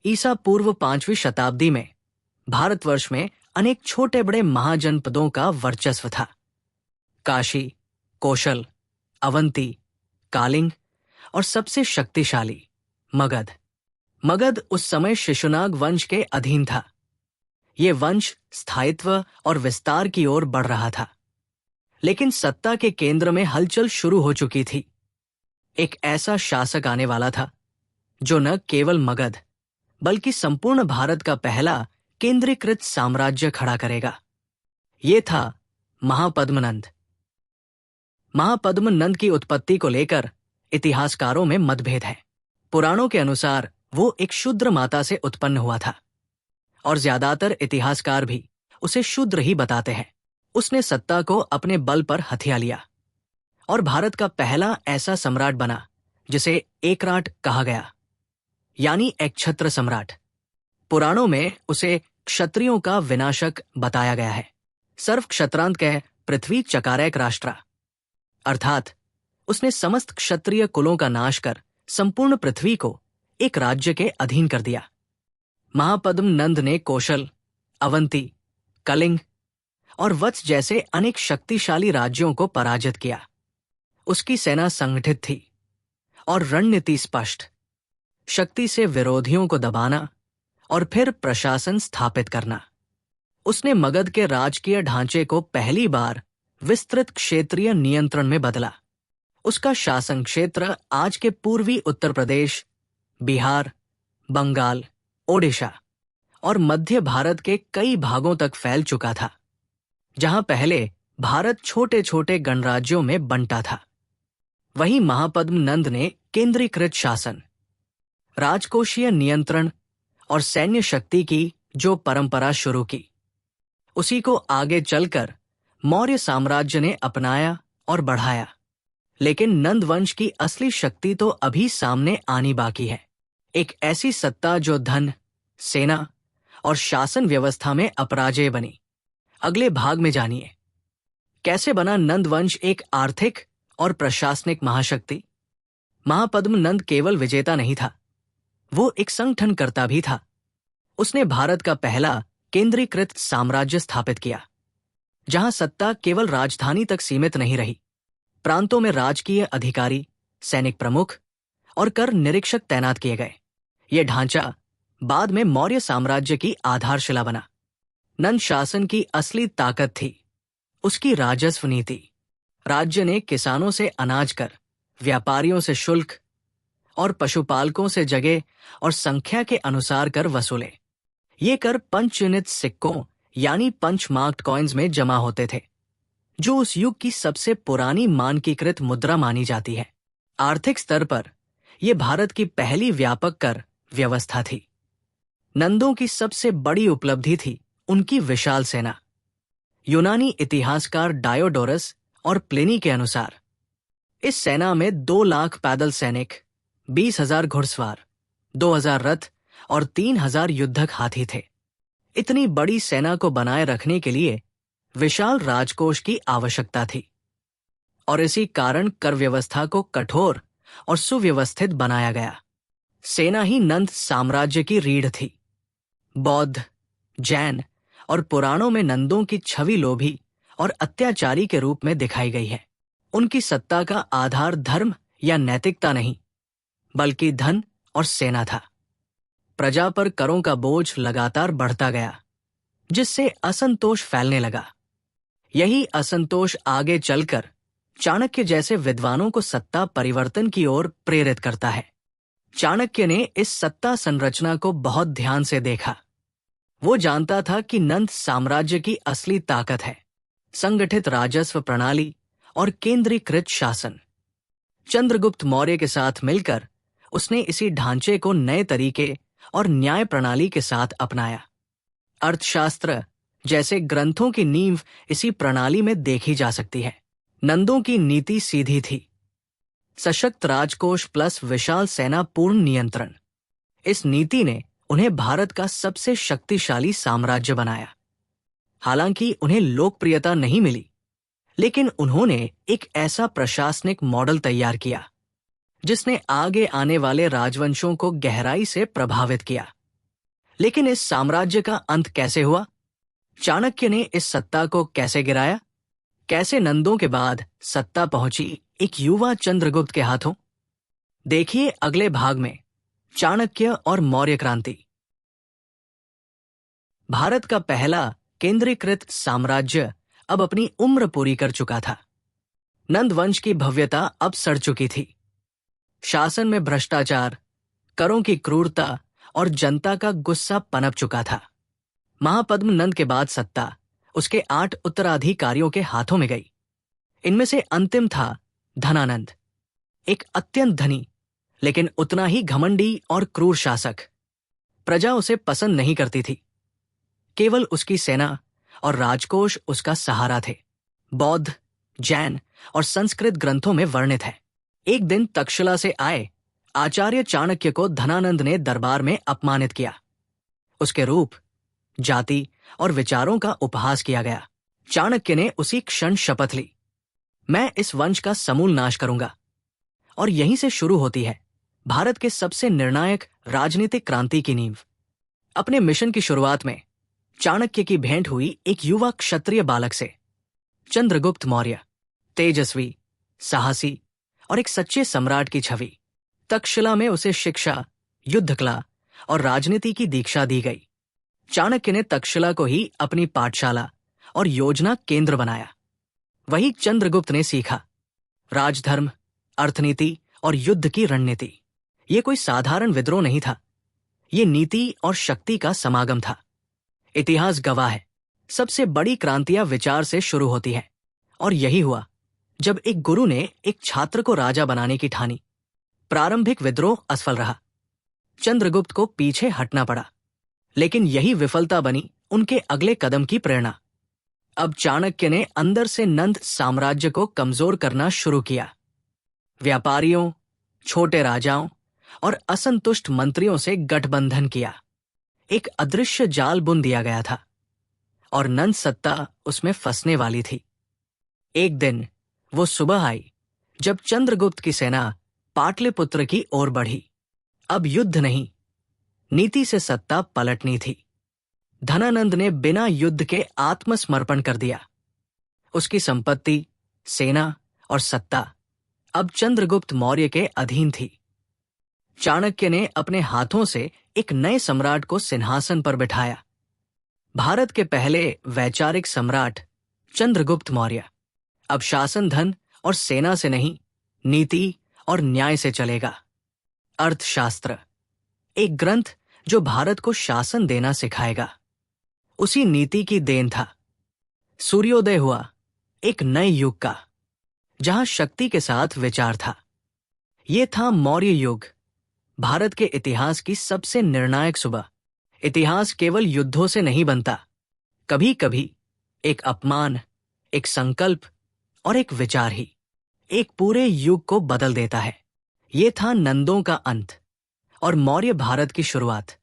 ईसा पूर्व 5वीं शताब्दी में भारतवर्ष में अनेक छोटे बड़े महाजनपदों का वर्चस्व था। काशी, कौशल, अवंती, कालिंग और सबसे शक्तिशाली मगध। मगध उस समय शिशुनाग वंश के अधीन था। ये वंश स्थायित्व और विस्तार की ओर बढ़ रहा था, लेकिन सत्ता के केंद्र में हलचल शुरू हो चुकी थी। एक ऐसा शासक आने वाला था जो न केवल मगध बल्कि संपूर्ण भारत का पहला केंद्रीकृत साम्राज्य खड़ा करेगा। ये था महापद्मनंद। महापद्मनंद की उत्पत्ति को लेकर इतिहासकारों में मतभेद है। पुराणों के अनुसार वो एक शूद्र माता से उत्पन्न हुआ था और ज्यादातर इतिहासकार भी उसे शूद्र ही बताते हैं। उसने सत्ता को अपने बल पर हथिया लिया और भारत का पहला ऐसा सम्राट बना जिसे एकराट कहा गया, यानी एकछत्र सम्राट। पुराणों में उसे क्षत्रियों का विनाशक बताया गया है। सर्व क्षत्रांत कह पृथ्वी चकारैक राष्ट्रा, अर्थात उसने समस्त क्षत्रिय कुलों का नाश कर संपूर्ण पृथ्वी को एक राज्य के अधीन कर दिया। महापद्मनंद ने कौशल, अवंती, कलिंग और वत्स जैसे अनेक शक्तिशाली राज्यों को पराजित किया। उसकी सेना संगठित थी और रणनीति स्पष्ट, शक्ति से विरोधियों को दबाना और फिर प्रशासन स्थापित करना। उसने मगध के राजकीय ढांचे को पहली बार विस्तृत क्षेत्रीय नियंत्रण में बदला। उसका शासन क्षेत्र आज के पूर्वी उत्तर प्रदेश, बिहार, बंगाल, ओडिशा और मध्य भारत के कई भागों तक फैल चुका था, जहां पहले भारत छोटे छोटे गणराज्यों में बंटा था। वहीं महापद्मनंद ने केंद्रीकृत शासन, राजकोषीय नियंत्रण और सैन्य शक्ति की जो परंपरा शुरू की, उसी को आगे चलकर मौर्य साम्राज्य ने अपनाया और बढ़ाया। लेकिन नंद वंश की असली शक्ति तो अभी सामने आनी बाकी है। एक ऐसी सत्ता जो धन, सेना और शासन व्यवस्था में अपराजेय बनी। अगले भाग में जानिए कैसे बना नंद वंश एक आर्थिक और प्रशासनिक महाशक्ति। महापद्मनंद केवल विजेता नहीं था, वो एक संगठनकर्ता भी था। उसने भारत का पहला केंद्रीकृत साम्राज्य स्थापित किया, जहां सत्ता केवल राजधानी तक सीमित नहीं रही। प्रांतों में राजकीय अधिकारी, सैनिक प्रमुख और कर निरीक्षक तैनात किए गए। यह ढांचा बाद में मौर्य साम्राज्य की आधारशिला बना। नंद शासन की असली ताकत थी उसकी राजस्व नीति। राज्य ने किसानों से अनाज कर, व्यापारियों से शुल्क और पशुपालकों से जगह और संख्या के अनुसार कर वसूले। ये कर पंचचिह्नित सिक्कों यानी पंच मार्क्ड कॉइन्स में जमा होते थे, जो उस युग की सबसे पुरानी मानकीकृत मुद्रा मानी जाती है। आर्थिक स्तर पर यह भारत की पहली व्यापक कर व्यवस्था थी। नंदों की सबसे बड़ी उपलब्धि थी उनकी विशाल सेना। यूनानी इतिहासकार डायोडोरस और प्लिनी के अनुसार इस सेना में 2 लाख पैदल सैनिक, 20,000 घुड़सवार, 2,000 रथ और 3,000 युद्धक हाथी थे। इतनी बड़ी सेना को बनाए रखने के लिए विशाल राजकोष की आवश्यकता थी और इसी कारण कर व्यवस्था को कठोर और सुव्यवस्थित बनाया गया। सेना ही नंद साम्राज्य की रीढ़ थी। बौद्ध, जैन और पुराणों में नंदों की छवि लोभी और अत्याचारी के रूप में दिखाई गई है। उनकी सत्ता का आधार धर्म या नैतिकता नहीं, बल्कि धन और सेना था। प्रजा पर करों का बोझ लगातार बढ़ता गया, जिससे असंतोष फैलने लगा। यही असंतोष आगे चलकर चाणक्य जैसे विद्वानों को सत्ता परिवर्तन की ओर प्रेरित करता है। चाणक्य ने इस सत्ता संरचना को बहुत ध्यान से देखा। वो जानता था कि नंद साम्राज्य की असली ताकत है संगठित राजस्व प्रणाली और केंद्रीकृत शासन। चंद्रगुप्त मौर्य के साथ मिलकर उसने इसी ढांचे को नए तरीके और न्याय प्रणाली के साथ अपनाया। अर्थशास्त्र जैसे ग्रंथों की नींव इसी प्रणाली में देखी जा सकती है। नंदों की नीति सीधी थी, सशक्त राजकोष प्लस विशाल सेना पूर्ण नियंत्रण। इस नीति ने उन्हें भारत का सबसे शक्तिशाली साम्राज्य बनाया। हालांकि उन्हें लोकप्रियता नहीं मिली, लेकिन उन्होंने एक ऐसा प्रशासनिक मॉडल तैयार किया जिसने आगे आने वाले राजवंशों को गहराई से प्रभावित किया। लेकिन इस साम्राज्य का अंत कैसे हुआ? चाणक्य ने इस सत्ता को कैसे गिराया? कैसे नंदों के बाद सत्ता पहुंची एक युवा चंद्रगुप्त के हाथों? देखिए अगले भाग में चाणक्य और मौर्य क्रांति। भारत का पहला केंद्रीकृत साम्राज्य अब अपनी उम्र पूरी कर चुका था। नंद वंश की भव्यता अब सड़ चुकी थी। शासन में भ्रष्टाचार, करों की क्रूरता और जनता का गुस्सा पनप चुका था। महापद्म नंद के बाद सत्ता उसके 8 उत्तराधिकारियों के हाथों में गई। इनमें से अंतिम था धनानंद, एक अत्यंत धनी लेकिन उतना ही घमंडी और क्रूर शासक। प्रजा उसे पसंद नहीं करती थी। केवल उसकी सेना और राजकोष उसका सहारा थे। बौद्ध, जैन और संस्कृत ग्रंथों में वर्णित है। एक दिन तक्षशिला से आए आचार्य चाणक्य को धनानंद ने दरबार में अपमानित किया। उसके रूप, जाति और विचारों का उपहास किया गया। चाणक्य ने उसी क्षण शपथ ली, मैं इस वंश का समूल नाश करूंगा। और यहीं से शुरू होती है भारत के सबसे निर्णायक राजनीतिक क्रांति की नींव। अपने मिशन की शुरुआत में चाणक्य की भेंट हुई एक युवा क्षत्रिय बालक से। चंद्रगुप्त मौर्य, तेजस्वी, साहसी और एक सच्चे सम्राट की छवि। तक्षशिला में उसे शिक्षा, युद्ध कला और राजनीति की दीक्षा दी गई। चाणक्य ने तक्षशिला को ही अपनी पाठशाला और योजना केंद्र बनाया। वही चंद्रगुप्त ने सीखा राजधर्म, अर्थनीति और युद्ध की रणनीति। ये कोई साधारण विद्रोह नहीं था, ये नीति और शक्ति का समागम था। इतिहास गवाह है, सबसे बड़ी क्रांतियां विचार से शुरू होती हैं। और यही हुआ जब एक गुरु ने एक छात्र को राजा बनाने की ठानी। प्रारंभिक विद्रोह असफल रहा, चंद्रगुप्त को पीछे हटना पड़ा, लेकिन यही विफलता बनी उनके अगले कदम की प्रेरणा। अब चाणक्य ने अंदर से नंद साम्राज्य को कमजोर करना शुरू किया। व्यापारियों, छोटे राजाओं और असंतुष्ट मंत्रियों से गठबंधन किया। एक अदृश्य जाल बुन दिया गया था और नंद सत्ता उसमें फंसने वाली थी। एक दिन वो सुबह आई जब चंद्रगुप्त की सेना पाटलिपुत्र की ओर बढ़ी। अब युद्ध नहीं, नीति से सत्ता पलटनी थी। धनानंद ने बिना युद्ध के आत्मसमर्पण कर दिया। उसकी संपत्ति, सेना और सत्ता अब चंद्रगुप्त मौर्य के अधीन थी। चाणक्य ने अपने हाथों से एक नए सम्राट को सिंहासन पर बिठाया। भारत के पहले वैचारिक सम्राट चंद्रगुप्त मौर्य। अब शासन धन और सेना से नहीं, नीति और न्याय से चलेगा। अर्थशास्त्र, एक ग्रंथ जो भारत को शासन देना सिखाएगा, उसी नीति की देन था। सूर्योदय हुआ एक नए युग का, जहां शक्ति के साथ विचार था। यह था मौर्य युग, भारत के इतिहास की सबसे निर्णायक सुबह। इतिहास केवल युद्धों से नहीं बनता, कभी कभी एक अपमान, एक संकल्प और एक विचार ही एक पूरे युग को बदल देता है। ये था नंदों का अंत और मौर्य भारत की शुरुआत।